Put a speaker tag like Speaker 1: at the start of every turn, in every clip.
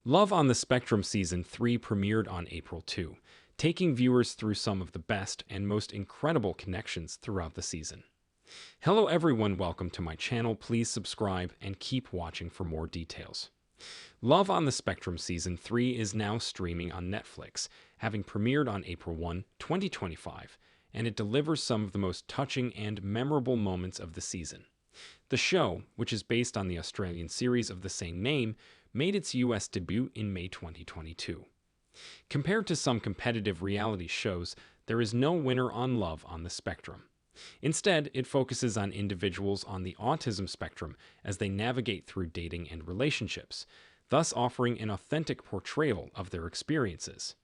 Speaker 1: Love on the Spectrum Season 3 premiered on April 2, taking viewers through some of the best and most incredible connections throughout the season. Hello everyone, welcome to my channel. Please subscribe and keep watching for more details. Love on the Spectrum Season 3 is now streaming on Netflix, having premiered on April 1, 2025, and it delivers some of the most touching and memorable moments of the season. The show, which is based on the Australian series of the same name, made its US debut in May 2022. Compared to some competitive reality shows, there is no winner on Love on the Spectrum. Instead, it focuses on individuals on the autism spectrum as they navigate through dating and relationships, thus offering an authentic portrayal of their experiences.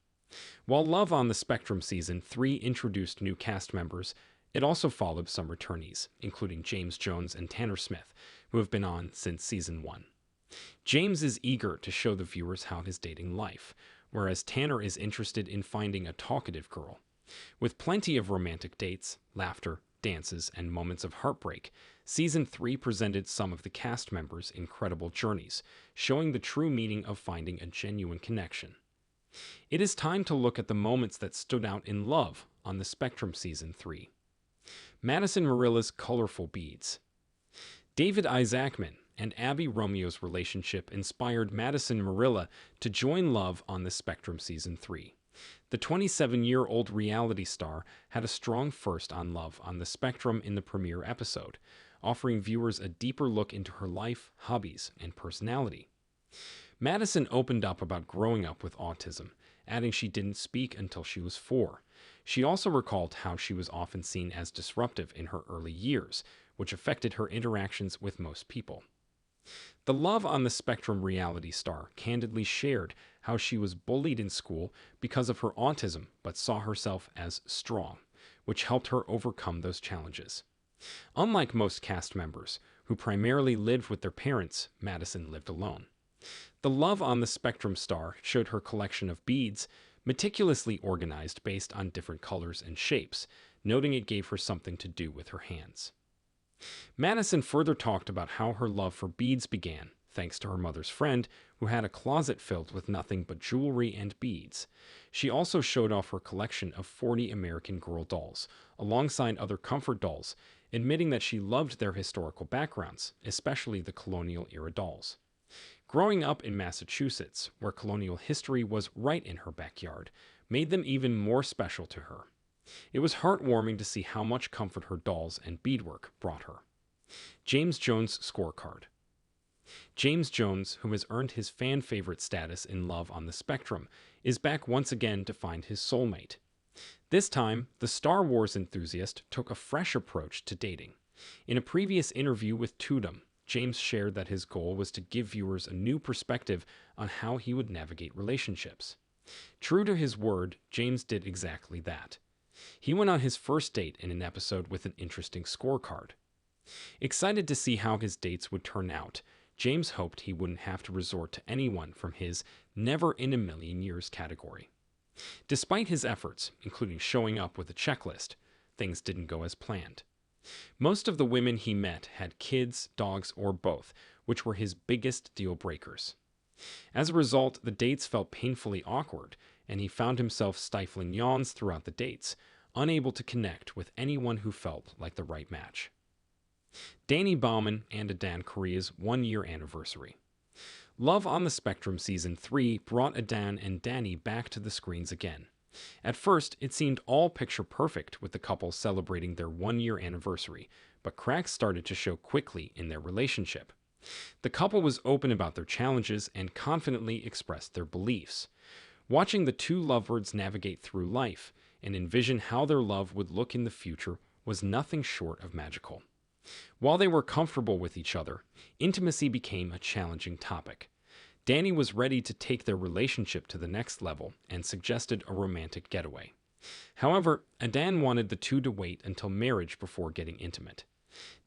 Speaker 1: While Love on the Spectrum Season 3 introduced new cast members, it also followed some returnees, including James Jones and Tanner Smith, who have been on since Season 1. James is eager to show the viewers how his dating life, whereas Tanner is interested in finding a talkative girl. With plenty of romantic dates, laughter, dances, and moments of heartbreak, Season 3 presented some of the cast members' incredible journeys, showing the true meaning of finding a genuine connection. It is time to look at the moments that stood out in Love on the Spectrum Season 3. Madison Marilla's colorful beads. David Isaacman and Abby Romeo's relationship inspired Madison Marilla to join Love on the Spectrum Season 3. The 27-year-old reality star had a strong first on Love on the Spectrum in the premiere episode, offering viewers a deeper look into her life, hobbies, and personality. Madison opened up about growing up with autism, adding she didn't speak until she was 4. She also recalled how she was often seen as disruptive in her early years, which affected her interactions with most people. The Love on the Spectrum reality star candidly shared how she was bullied in school because of her autism, but saw herself as strong, which helped her overcome those challenges. Unlike most cast members, who primarily lived with their parents, Madison lived alone. The Love on the Spectrum star showed her collection of beads, meticulously organized based on different colors and shapes, noting it gave her something to do with her hands. Madison further talked about how her love for beads began, thanks to her mother's friend, who had a closet filled with nothing but jewelry and beads. She also showed off her collection of 40 American Girl dolls, alongside other comfort dolls, admitting that she loved their historical backgrounds, especially the colonial-era dolls. Growing up in Massachusetts, where colonial history was right in her backyard, made them even more special to her. It was heartwarming to see how much comfort her dolls and beadwork brought her. James Jones' scorecard. James Jones, who has earned his fan-favorite status in Love on the Spectrum, is back once again to find his soulmate. This time, the Star Wars enthusiast took a fresh approach to dating. In a previous interview with Tudum, James shared that his goal was to give viewers a new perspective on how he would navigate relationships. True to his word, James did exactly that. He went on his first date in an episode with an interesting scorecard. Excited to see how his dates would turn out, James hoped he wouldn't have to resort to anyone from his never in a million years category. Despite his efforts, including showing up with a checklist, things didn't go as planned. Most of the women he met had kids, dogs, or both, which were his biggest deal breakers. As a result, the dates felt painfully awkward, and he found himself stifling yawns throughout the dates, unable to connect with anyone who felt like the right match. Dany and Adan Korea's one-year anniversary. Love on the Spectrum Season 3 brought Adan and Dany back to the screens again. At first, it seemed all picture-perfect with the couple celebrating their one-year anniversary, but cracks started to show quickly in their relationship. The couple was open about their challenges and confidently expressed their beliefs. Watching the two lovebirds navigate through life and envision how their love would look in the future was nothing short of magical. While they were comfortable with each other, intimacy became a challenging topic. Dany was ready to take their relationship to the next level and suggested a romantic getaway. However, Adan wanted the two to wait until marriage before getting intimate.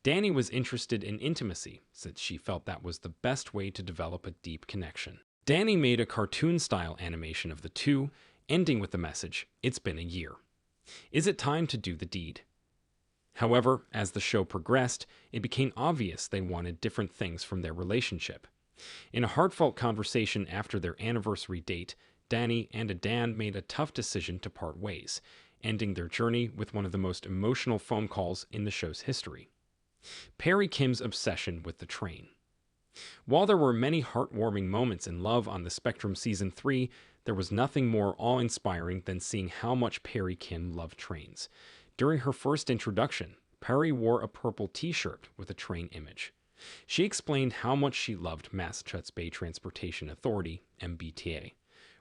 Speaker 1: Dany was interested in intimacy, since she felt that was the best way to develop a deep connection. Dany made a cartoon-style animation of the two, ending with the message, "It's been a year. Is it time to do the deed?" However, as the show progressed, it became obvious they wanted different things from their relationship. In a heartfelt conversation after their anniversary date, Dany and Adan made a tough decision to part ways, ending their journey with one of the most emotional phone calls in the show's history. Perry Kim's obsession with the train. While there were many heartwarming moments in Love on the Spectrum Season 3, there was nothing more awe-inspiring than seeing how much Perry Kim loved trains. During her first introduction, Perry wore a purple t-shirt with a train image. She explained how much she loved Massachusetts Bay Transportation Authority, MBTA,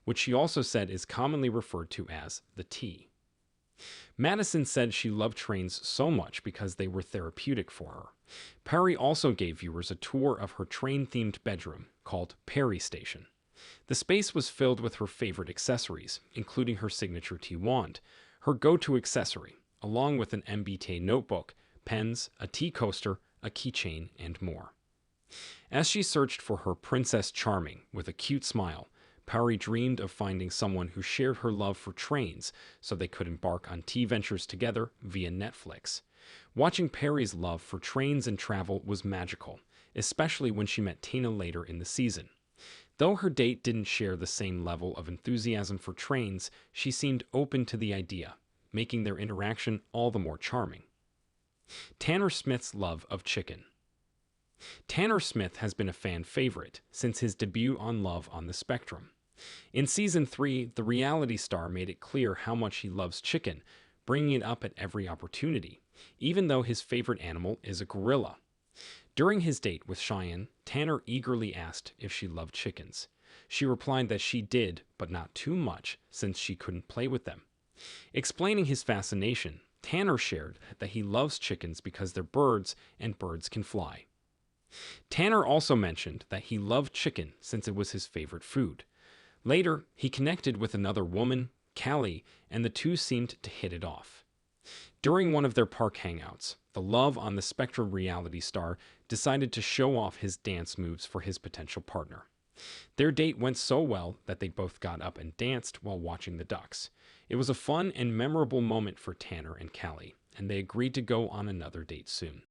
Speaker 1: which she also said is commonly referred to as the T. Madison said she loved trains so much because they were therapeutic for her. Perry also gave viewers a tour of her train-themed bedroom called Perry Station. The space was filled with her favorite accessories, including her signature tea wand, her go-to accessory, along with an MBTA notebook, pens, a tea coaster, a keychain, and more. As she searched for her Princess Charming with a cute smile, Perry dreamed of finding someone who shared her love for trains so they could embark on tea ventures together via Netflix. Watching Perry's love for trains and travel was magical, especially when she met Tina later in the season. Though her date didn't share the same level of enthusiasm for trains, she seemed open to the idea, making their interaction all the more charming. Tanner Smith's love of chicken. Tanner Smith has been a fan favorite since his debut on Love on the Spectrum. In Season 3, the reality star made it clear how much he loves chicken, bringing it up at every opportunity, even though his favorite animal is a gorilla. During his date with Cheyenne, Tanner eagerly asked if she loved chickens. She replied that she did, but not too much, since she couldn't play with them. Explaining his fascination, Tanner shared that he loves chickens because they're birds and birds can fly. Tanner also mentioned that he loved chicken since it was his favorite food. Later, he connected with another woman, Callie, and the two seemed to hit it off. During one of their park hangouts, the Love on the Spectrum reality star decided to show off his dance moves for his potential partner. Their date went so well that they both got up and danced while watching the ducks. It was a fun and memorable moment for Tanner and Callie, and they agreed to go on another date soon.